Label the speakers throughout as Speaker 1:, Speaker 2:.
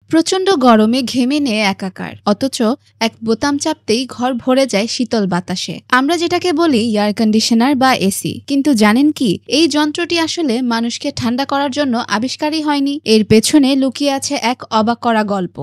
Speaker 1: প্রচণ্ড গরমে ঘেমে নিয়ে একাকার, অথচ এক বোতাম চাপতেই ঘর ভরে যায় শীতল বাতাসে। আমরা যেটাকে বলি এয়ার কন্ডিশনার বা এসি, কিন্তু জানেন কি, এই যন্ত্রটি আসলে মানুষকে ঠান্ডা করার জন্য আবিষ্কারই হয়নি। এর পেছনে লুকিয়ে আছে এক অবাক করা গল্প।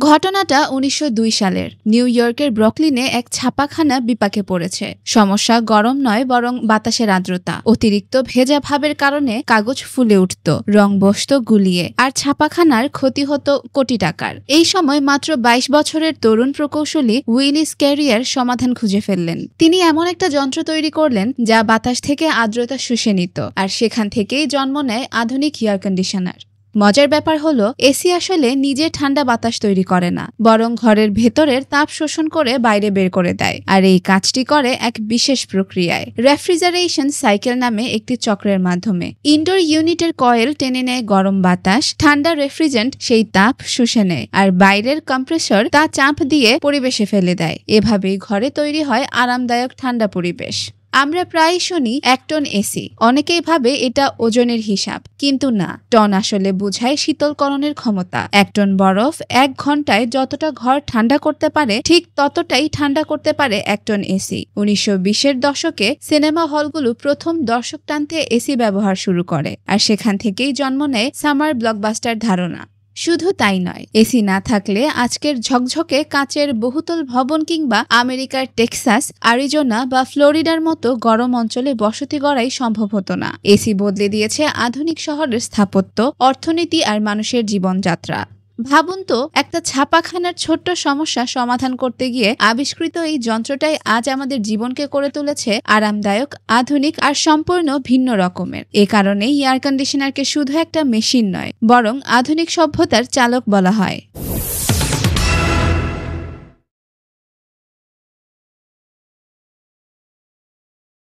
Speaker 1: ঘটনাটা ১৯০২ সালের। নিউ ইয়র্কের ব্রুকলিনে এক ছাপাখানা বিপাকে পড়েছে। সমস্যা গরম নয়, বরং বাতাসের আর্দ্রতা। অতিরিক্ত ভেজা ভাবের কারণে কাগজ ফুলে উঠত, রং বসত গুলিয়ে, আর ছাপাখানার ক্ষতি হতো কোটি টাকার। এই সময় মাত্র ২২ বছরের তরুণ প্রকৌশলী উইলিস ক্যারিয়ার সমাধান খুঁজে ফেললেন। তিনি এমন একটা যন্ত্র তৈরি করলেন যা বাতাস থেকে আর্দ্রতা শুষে নিত, আর সেখান থেকেই জন্ম নেয় আধুনিক এয়ার কন্ডিশনার। মজার ব্যাপার হলো, এসি আসলে নিজে ঠান্ডা বাতাস তৈরি করে না, বরং ঘরের ভেতরের তাপ শোষণ করে বাইরে বের করে দেয়। আর এই কাজটি করে এক বিশেষ প্রক্রিয়ায়, রেফ্রিজারেশন সাইকেল নামে একটি চক্রের মাধ্যমে। ইনডোর ইউনিটের কয়েল টেনে নেয় গরম বাতাস, ঠান্ডা রেফ্রিজারেন্ট সেই তাপ শুষে নেয়, আর বাইরের কম্প্রেসর তা চাপ দিয়ে পরিবেশে ফেলে দেয়। এভাবেই ঘরে তৈরি হয় আরামদায়ক ঠান্ডা পরিবেশ। আমরা প্রায় শুনি ১ টন এসি। অনেকেই ভাবে এটা ওজনের হিসাব, কিন্তু না, টন আসলে বোঝায় শীতলকরণের ক্ষমতা। ১ টন বরফ ১ ঘন্টায় যতটা ঘর ঠান্ডা করতে পারে, ঠিক ততটাই ঠান্ডা করতে পারে ১ টন এসি। ১৯২০-এর দশকে সিনেমা হলগুলো প্রথম দর্শক টানতে এসি ব্যবহার শুরু করে, আর সেখান থেকেই জন্ম নেয় সামার ব্লকবাস্টার ধারণা। শুধু তাই নয়, এসি না থাকলে আজকের ঝকঝকে কাচের বহুতল ভবন কিংবা আমেরিকার টেক্সাস, আরিজোনা বা ফ্লোরিডার মতো গরম অঞ্চলে বসতি গড়াই সম্ভব হতো না। এসি বদলে দিয়েছে আধুনিক শহরের স্থাপত্য, অর্থনীতি আর মানুষের জীবনযাত্রা। ভাবুন তো, একটা ছাপাখানার ছোট্ট সমস্যা সমাধান করতে গিয়ে আবিষ্কৃত এই যন্ত্রটাই আজ আমাদের জীবনকে করে তুলেছে আরামদায়ক, আধুনিক আর সম্পূর্ণ ভিন্ন রকমের। এ কারণেই এয়ার কন্ডিশনারকে শুধু একটা মেশিন নয়, বরং আধুনিক সভ্যতার চালক বলা হয়।